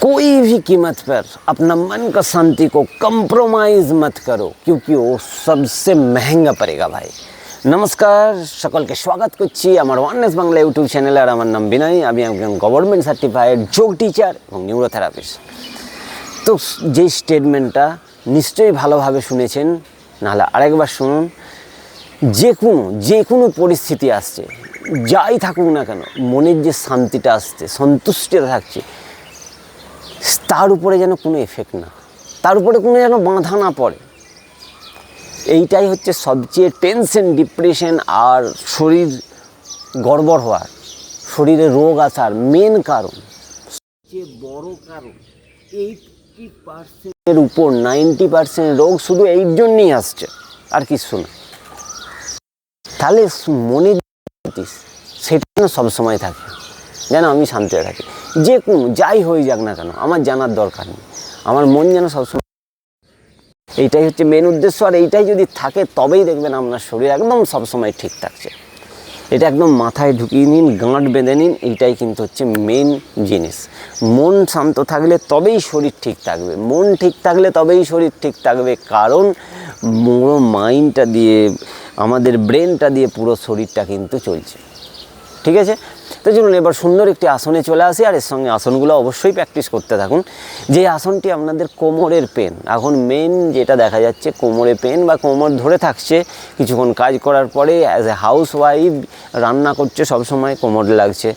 कोई भी कीमत पर अपना मन का शांति को कंप्रोमाइज़ मत करो, क्योंकि वो सबसे महंगा पड़ेगा भाई। नमस्कार सकलके स्वागत करছি আমার ওয়াননেস বাংলা ইউটিউব চ্যানেলে। আর আমার নাম বিনয়, আমি একজন গভর্নমেন্ট সার্টিফাইড যোগ টিচার এবং নিউরোথেরাপিস্ট। তো যে স্টেটমেন্টটা নিশ্চয়ই ভালোভাবে শুনেছেন, নাহলে আরেকবার শুনুন। যে কোনো পরিস্থিতি আসছে, যাই থাকুক না কেন, মনের যে শান্তিটা আসছে, সন্তুষ্টিটা থাকছে, তার উপরে যেন কোনো এফেক্ট না, তার উপরে কোনো যেন বাঁধা না পড়ে। এইটাই হচ্ছে সবচেয়ে টেনশন, ডিপ্রেশন আর শরীর গড়বড় হওয়ার, শরীরে রোগ আসার মেন কারণ, সবচেয়ে বড় কারণ। 80%-এর উপর 90% রোগ শুধু এই জন্যই আসছে, আর কিছু না। তাহলে মনের সেটা যেন সবসময় থাকে, যেন আমি শান্তিতে থাকি। যে কোনো যাই হয়ে যাক না কেন, আমার জানার দরকার নেই, আমার মন যেন সবসময়। এইটাই হচ্ছে মেন উদ্দেশ্য। আর এইটাই যদি থাকে তবেই দেখবেন আপনার শরীর একদম সবসময় ঠিক থাকছে। এটা একদম মাথায় ঢুকিয়ে নিন, গাঁট বেঁধে নিন। এইটাই কিন্তু হচ্ছে মেন জিনিস। মন শান্ত থাকলে তবেই শরীর ঠিক থাকবে, মন ঠিক থাকলে তবেই শরীর ঠিক থাকবে। কারণ পুরো মাইন্ডটা দিয়ে, আমাদের ব্রেনটা দিয়ে পুরো শরীরটা কিন্তু চলছে। ঠিক আছে, তো চলুন এবার সুন্দর একটি আসনে চলে আসি। আর এর সঙ্গে আসনগুলো অবশ্যই প্র্যাকটিস করতে থাকুন। যে আসনটি আপনাদের কোমরের পেন, এখন মেন যেটা দেখা যাচ্ছে, কোমরে পেন বা কোমর ধরে থাকছে কিছুক্ষণ কাজ করার পরে। অ্যাজ এ হাউস ওয়াইফ রান্না করছে, সবসময় কোমরে লাগছে।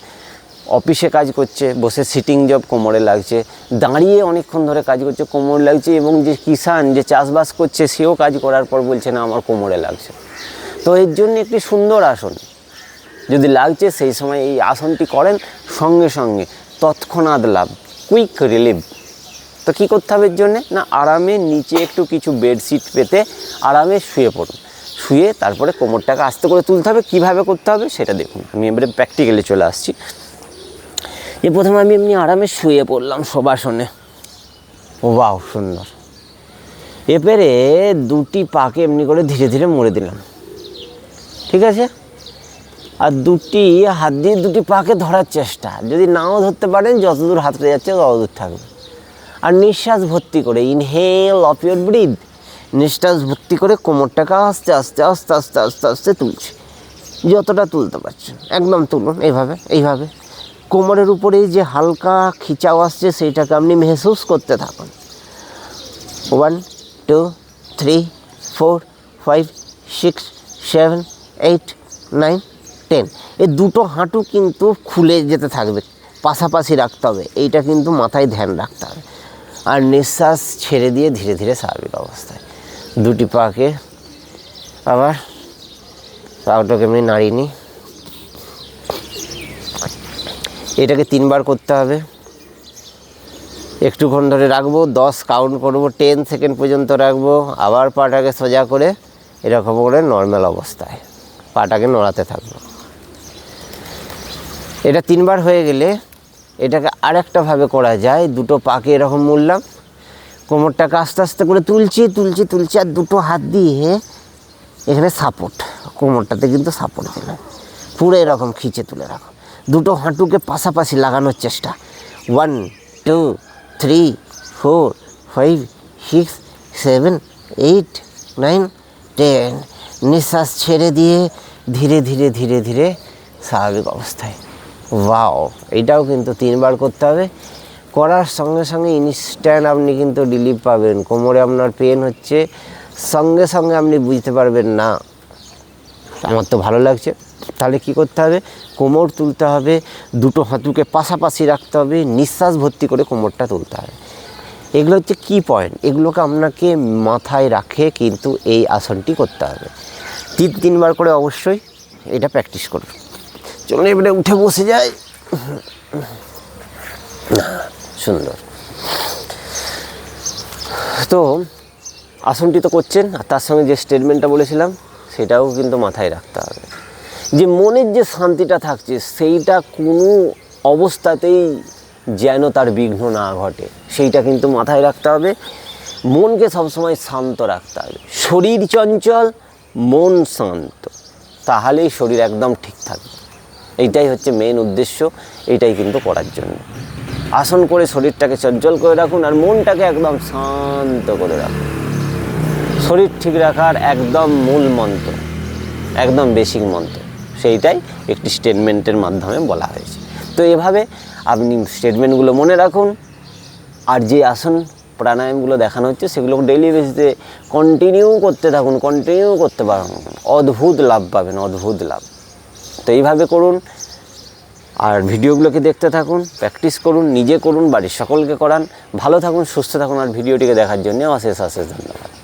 অফিসে কাজ করছে, বসে সিটিং জব, কোমরে লাগছে। দাঁড়িয়ে অনেকক্ষণ ধরে কাজ করছে, কোমর লাগছে। এবং যে কিষান, যে চাষবাস করছে, সেও কাজ করার পর বলছে না আমার কোমরে লাগছে। তো এর জন্য একটি সুন্দর আসন যদি লাগছে, সেই সময় এই আসনটি করেন, সঙ্গে সঙ্গে তৎক্ষণাৎ লাভ, কুইক রিলিভ। তো কী করতে হবে এর জন্যে? না, আরামে নিচে একটু কিছু বেডশিট পেতে আরামে শুয়ে পড়ুন। শুয়ে তারপরে কোমরটাকে আস্তে করে তুলতে হবে। কীভাবে করতে হবে সেটা দেখুন। আমি এবারে প্র্যাকটিক্যালি চলে আসছি। যে প্রথমে আমি এমনি আরামে শুয়ে পড়লাম শোবাসনে। ওয়াও, সুন্দর। এবারে দুটি পাকে এমনি করে ধীরে ধীরে মুড়ে দিলাম। ঠিক আছে, আর দুটি হাত দিয়ে দুটি পাকে ধরার চেষ্টা। যদি নাও ধরতে পারেন, যতদূর হাতটা যাচ্ছে ততদূর থাকবে। আর নিঃশ্বাস ভর্তি করে, ইনহেল অফ ইউর ব্রিথ, নিঃশ্বাস ভর্তি করে কোমরটাকে আস্তে আস্তে আস্তে আস্তে আস্তে আস্তে তুলছি। যতটা তুলতে পারছেন একদম তুলুন। এইভাবে কোমরের উপরে যে হালকা খিচাও আসছে, সেইটাকে আপনি মেহসুস করতে থাকুন। 1 2 3 4 5 6 7 8 9 10। এই দুটো হাঁটু কিন্তু খুলে যেতে থাকবে, পাশাপাশি রাখতে হবে। এইটা কিন্তু মাথায় ধ্যান রাখতে হবে। আর নিঃশ্বাস ছেড়ে দিয়ে ধীরে ধীরে স্বাভাবিক অবস্থায় দুটি পাকে আবার পাটাকে এমনি নাড়িয়ে নিই। এটাকে 3 বার করতে হবে। একটুক্ষণ ধরে রাখবো, 10 কাউন্ট করবো, 10 সেকেন্ড পর্যন্ত রাখবো। আবার পাটাকে সোজা করে এরকম করে নর্মাল অবস্থায় পাটাকে নড়াতে থাকবো। এটা 3 বার হয়ে গেলে এটাকে আরেকটাভাবে করা যায়। দুটো পাকে এরকম মুড়লাম, কোমরটাকে আস্তে আস্তে করে তুলছি। আর দুটো হাত দিয়ে এখানে সাপোর্ট, কোমরটাতে কিন্তু সাপোর্ট দিলাম। পুরো এরকম খিচে তুলে রাখো। দুটো হাঁটুকে পাশাপাশি লাগানোর চেষ্টা। 1 2 3 4 5 6 7 8 9 10। নিঃশ্বাস ছেড়ে দিয়ে ধীরে ধীরে ধীরে ধীরে স্বাভাবিক অবস্থায়। ওয়াও, এটাও কিন্তু 3 বার করতে হবে। করার সঙ্গে সঙ্গে ইনস্ট্যান্ট আপনি কিন্তু রিলিফ পাবেন। কোমরে আপনার পেন হচ্ছে, সঙ্গে সঙ্গে আপনি বুঝতে পারবেন না আমার তো ভালো লাগছে। তাহলে কি করতে হবে? কোমর তুলতে হবে, দুটো হাঁটুকে পাশাপাশি রাখতে হবে, নিঃশ্বাস ভর্তি করে কোমরটা তুলতে হবে। এগুলো হচ্ছে কি পয়েন্ট, এগুলোকে আপনাকে মাথায় রাখে কিন্তু এই আসনটি করতে হবে। 3 বার করে অবশ্যই এটা প্র্যাকটিস করুন। চলুন এবারে উঠে বসে যাই। সুন্দর। তো আসনটি তো করছেন, আর তার সঙ্গে যে স্টেটমেন্টটা বলেছিলাম সেটাও কিন্তু মাথায় রাখতে হবে। যে মনের যে শান্তিটা থাকছে, সেইটা কোনো অবস্থাতেই যেন তার বিঘ্ন না ঘটে, সেইটা কিন্তু মাথায় রাখতে হবে। মনকে সবসময় শান্ত রাখতে হবে। শরীর চঞ্চল, মন শান্ত, তাহলেই শরীর একদম ঠিক থাকবে। এইটাই হচ্ছে মেন উদ্দেশ্য, এইটাই কিন্তু করার জন্য। আসন করে শরীরটাকে চঞ্চল করে রাখুন আর মনটাকে একদম শান্ত করে রাখুন। শরীর ঠিক রাখার একদম মূল মন্ত্র, একদম বেসিক মন্ত্র, সেইটাই একটি স্টেটমেন্টের মাধ্যমে বলা হয়েছে। তো এভাবে আপনি স্টেটমেন্টগুলো মনে রাখুন, আর যে আসন প্রাণায়ামগুলো দেখানো হচ্ছে সেগুলো ডেইলি বেসিসে কন্টিনিউ করতে থাকুন, কন্টিনিউ করতে পারুন, অদ্ভুত লাভ পাবেন, অদ্ভুত লাভ। তো এইভাবে করুন আর ভিডিওগুলোকে দেখতে থাকুন, প্র্যাকটিস করুন, নিজে করুন, বাড়ির সকলকে করান। ভালো থাকুন, সুস্থ থাকুন আর ভিডিওটিকে দেখার জন্য অশেষ অশেষ ধন্যবাদ।